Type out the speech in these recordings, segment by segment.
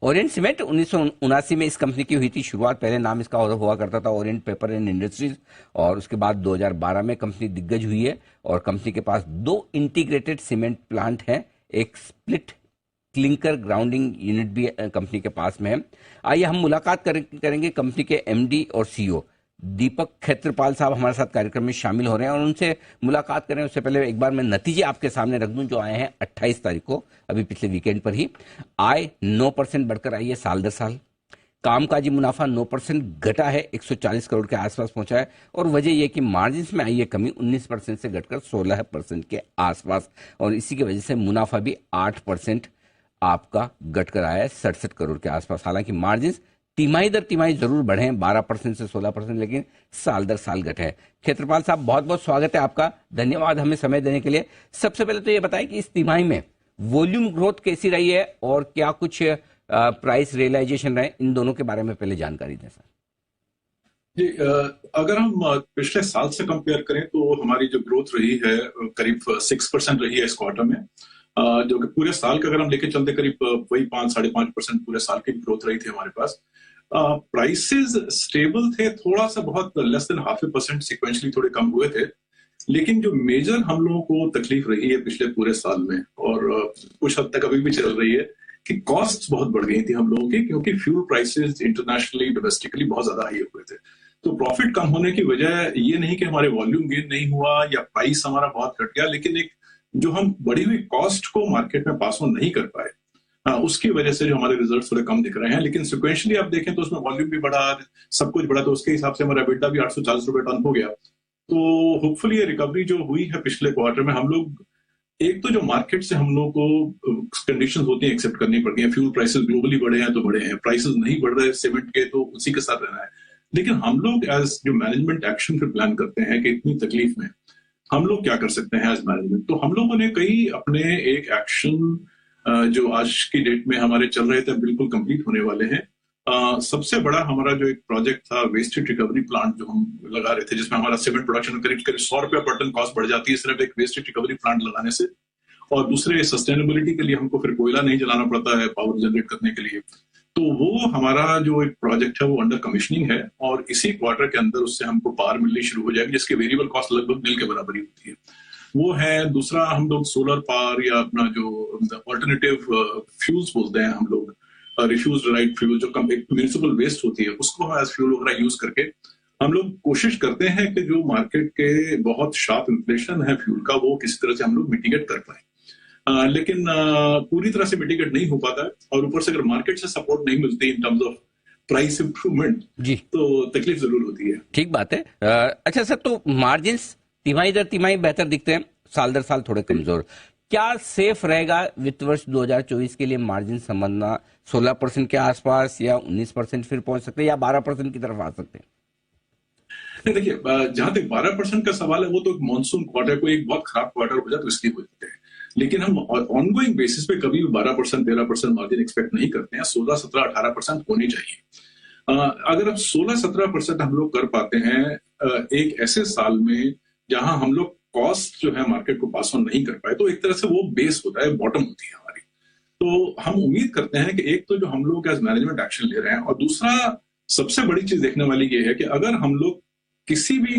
Orient cement 1979 में इस company की हुई थी शुरुआत। पहले नाम इसका हुआ करता था ओरिएंट पेपर एंड इंडस्ट्रीज, और उसके बाद 2012 में कंपनी दिग्गज हुई है। और कंपनी के पास 2 इंटीग्रेटेड सीमेंट प्लांट हैं, एक स्प्लिट क्लिंकर ग्राउंडिंग यूनिट भी कंपनी के पास में है। आइए हम मुलाकात करेंगे कंपनी के एमडी और सीईओ दीपक खेत्रपाल साहब हमारे साथ कार्यक्रम में शामिल हो रहे हैं, और उनसे मुलाकात करें उससे पहले एक बार मैं नतीजे आपके सामने रख दूं जो आए हैं 28 तारीख को, अभी पिछले वीकेंड पर ही। आय 9% बढ़कर आई है साल दर साल। कामकाजी मुनाफा 9% घटा है, 140 करोड़ के आसपास पहुंचा है। और वजह यह कि मार्जिन में आई है कमी, 19% से घटकर 16% के आसपास, और इसी की वजह से मुनाफा भी 8% आपका घटकर आया है 67 करोड़ के आसपास। हालांकि मार्जिन तिमाही दर तिमाही जरूर बढ़े हैं 12% से 16%, लेकिन साल दर साल घटे हैं। खेत्रपाल साहब बहुत बहुत स्वागत है आपका, धन्यवाद हमें समय देने के लिए। सबसे पहले तो ये बताएं कि इस तिमाही में वॉल्यूम ग्रोथ कैसी रही है और क्या कुछ प्राइस रियलाइजेशन रहे, इन दोनों के बारे में पहले जानकारी दें सर। जी, अगर हम पिछले साल से कंपेयर करें तो हमारी जो ग्रोथ रही है करीब 6% रही है इस क्वार्टर में, जो कि पूरे साल का अगर हम लेके चलते करीब वही 5-5.5% पूरे साल की ग्रोथ रही थी हमारे पास। प्राइसेस स्टेबल थे, थोड़ा सा बहुत लेस देन 0.5% सिक्वेंशली थोड़े कम हुए थे। लेकिन जो मेजर हम लोगों को तकलीफ रही है पिछले पूरे साल में, और कुछ हद तक अभी भी चल रही है, कि कॉस्ट बहुत बढ़ गई थी हम लोगों की, क्योंकि फ्यूल प्राइसेस इंटरनेशनली डोमेस्टिकली बहुत ज्यादा हाई हुए थे। तो प्रॉफिट कम होने की वजह ये नहीं कि हमारे वॉल्यूम गेन नहीं हुआ या प्राइस हमारा बहुत घट गया, लेकिन एक जो हम बढ़ी हुई कॉस्ट को मार्केट में पास ऑन नहीं कर पाए, उसकी वजह से जो हमारे रिजल्ट्स थोड़े कम दिख रहे हैं। लेकिन सिक्वेंशली आप देखें तो उसमें वॉल्यूम भी बढ़ा, सब कुछ बढ़ा, तो उसके हिसाब से हमारा EBITDA भी 840 रुपए टन हो गया। तो होपफुली ये रिकवरी जो हुई है पिछले क्वार्टर में, हम लोग एक तो जो मार्केट से हम लोग को कंडीशंस होती हैं एक्सेप्ट करनी पड़ती हैं। फ्यूल प्राइसेस ग्लोबली बढ़े हैं तो बढ़े हैं, प्राइसेस नहीं बढ़ रहे सीमेंट के तो उसी के साथ रहना है। लेकिन हम लोग एज जो मैनेजमेंट एक्शन फिर प्लान करते हैं कि इतनी तकलीफ में हम लोग क्या कर सकते हैं एज मैनेजमेंट, तो हम लोगों ने कई अपने एक एक्शन जो आज की डेट में हमारे चल रहे थे बिल्कुल कंप्लीट होने वाले हैं। सबसे बड़ा हमारा जो एक प्रोजेक्ट था वेस्ट हीट रिकवरी प्लांट जो हम लगा रहे थे, जिसमें हमारा सीमेंट प्रोडक्शन करीब करीब 100 रुपया पर टन कॉस्ट बढ़ जाती है सिर्फ एक वेस्ट हीट रिकवरी प्लांट लगाने से। और दूसरे सस्टेनेबिलिटी के लिए हमको फिर कोयला नहीं जलाना पड़ता है पावर जनरेट करने के लिए। तो वो हमारा जो एक प्रोजेक्ट है वो अंडर कमिश्निंग है, और इसी क्वार्टर के अंदर उससे हमको पावर मिलनी शुरू हो जाएगी, जिसकी वेरिएबल कॉस्ट लगभग नील के बराबर ही होती है। वो है। दूसरा, हम लोग सोलर पावर या अपना जो ऑल्टरनेटिव फ्यूल्स बोलते हैं हम लोग, रिफ्यूज राइट फ्यूल, जो म्यूनिसिपल वेस्ट होती है उसको हम एज फ्यूल वगैरह यूज करके हम लोग कोशिश करते हैं कि जो मार्केट के बहुत शार्प इन्फ्लेशन है फ्यूल का, वो किसी तरह से हम लोग मिटिगेट कर पाए। लेकिन पूरी तरह से मिटिगेट नहीं हो पाता है, और ऊपर से अगर मार्केट से सपोर्ट नहीं मिलती in terms of price improvement जी, तो तकलीफ जरूर होती है। ठीक बात है। अच्छा सर, तो मार्जिन तिमाही दर तिमाही बेहतर दिखते हैं, साल दर साल थोड़े कमजोर। क्या सेफ रहेगा वित्त वर्ष 2024 के लिए मार्जिन समझना 16% के आसपास, या 19% फिर पहुंच सकते हैं, या 12% की तरफ आ सकते हैं? नहीं, देखिए, जहां तक 12% का सवाल है, वो तो मानसून क्वार्टर को एक बहुत खराब क्वार्टर हो जाए तो इसलिए हो जाते हैं। लेकिन हम ऑनगोइंग बेसिस पे कभी भी 12%, 13% मार्जिन एक्सपेक्ट नहीं करते हैं। 16, 17, 18% होनी चाहिए। अगर अब 16, 17% हम लोग कर पाते हैं एक ऐसे साल में जहां हम लोग कॉस्ट जो है मार्केट को पास ऑन नहीं कर पाए, तो एक तरह से वो बेस होता है, बॉटम होती है हमारी। तो हम उम्मीद करते हैं कि एक तो जो हम लोग एज मैनेजमेंट एक्शन ले रहे हैं, और दूसरा सबसे बड़ी चीज देखने वाली ये है कि अगर हम लोग किसी भी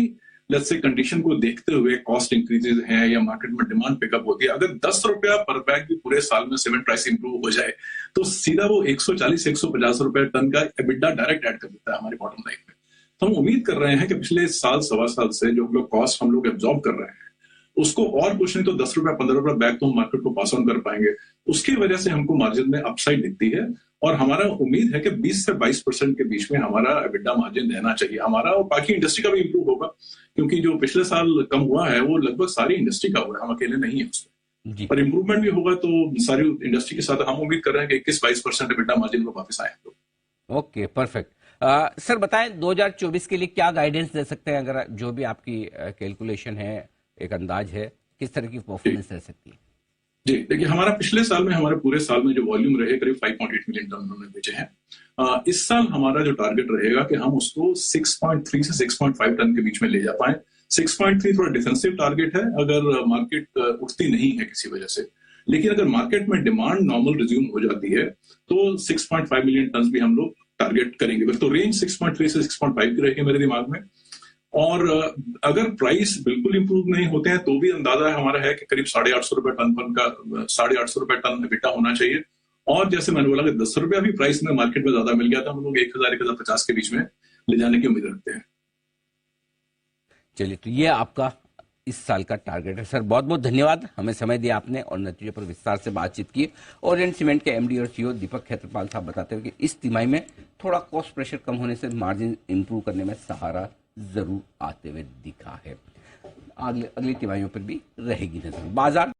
लेट्स से कंडीशन को देखते हुए कॉस्ट इंक्रीजेज हैं या मार्केट में डिमांड पिकअप होती है, अगर 10 रुपया पर बैग भी पूरे साल में सीमेंट प्राइस इंप्रूव हो जाए, तो सीधा वो 140-150 रुपए टन का एबिटा डायरेक्ट ऐड कर देता है हमारी बॉटम लाइन में। तो हम उम्मीद कर रहे हैं कि पिछले साल सवा साल से जो हम लोग कॉस्ट हम लोग एब्जॉर्ब कर रहे हैं, उसको और कुछ नहीं तो 10 रुपया 15 रुपया बैग तो हम मार्केट को पास ऑन कर पाएंगे। उसकी वजह से हमको मार्जिन में अपसाइड दिखती है, और हमारा उम्मीद है कि 20 से 22% के बीच में हमारा एबिटा मार्जिन रहना चाहिए हमारा, और बाकी इंडस्ट्री का भी इंप्रूव होगा, क्योंकि जो पिछले साल कम हुआ है वो लगभग सारी इंडस्ट्री का हुआ है, हम अकेले नहीं है उसमें। पर इंप्रूवमेंट भी होगा तो सारी इंडस्ट्री के साथ हम उम्मीद कर रहे हैं कि 21-22% एबिटा मार्जिन को वापस आए। Okay, perfect. सर बताएं 2024 के लिए क्या गाइडेंस दे सकते हैं, अगर जो भी आपकी कैलकुलेशन है, एक अंदाज है, किस तरह की परफॉर्मेंस रह सकती है? जी, देखिए, हमारा पिछले साल में हमारे पूरे साल में जो वॉल्यूम रहे करीब 5.8 मिलियन टन हमने बेचे हैं। इस साल हमारा जो टारगेट रहेगा कि हम उसको 6.3 से 6.5 टन के बीच में ले जा पाए। 6.3 थोड़ा डिफेंसिव टारगेट है अगर मार्केट उठती नहीं है किसी वजह से, लेकिन अगर मार्केट में डिमांड नॉर्मल रिज्यूम हो जाती है तो 6.5 मिलियन टन भी हम लोग टारगेट करेंगे। तो रेंज 6.3 से 6.5 की रहेगी मेरे दिमाग में। और अगर प्राइस बिल्कुल इंप्रूव नहीं होते हैं तो भी अंदाजा हमारा है कि करीब 850 रुपए टन का 850 रुपए टन EBITDA होना चाहिए। और जैसे मैंने बोला कि 10 रुपया भी प्राइस में मार्केट में ज्यादा मिल गया था, हम लोग 1000-1050 के बीच में ले जाने की उम्मीद रखते हैं। चलिए, तो ये आपका इस साल का टारगेट है। सर, बहुत बहुत धन्यवाद, हमें समय दिया आपने और नतीजे पर विस्तार से बातचीत की। ओरिएंट सीमेंट के MD और CEO दीपक खेत्रपाल साहब बताते हुए कि इस तिमाही में थोड़ा कॉस्ट प्रेशर कम होने से मार्जिन इंप्रूव करने में सहारा जरूर आते हुए दिखा है। अगली तिमाहियों पर भी रहेगी नजर। बाजार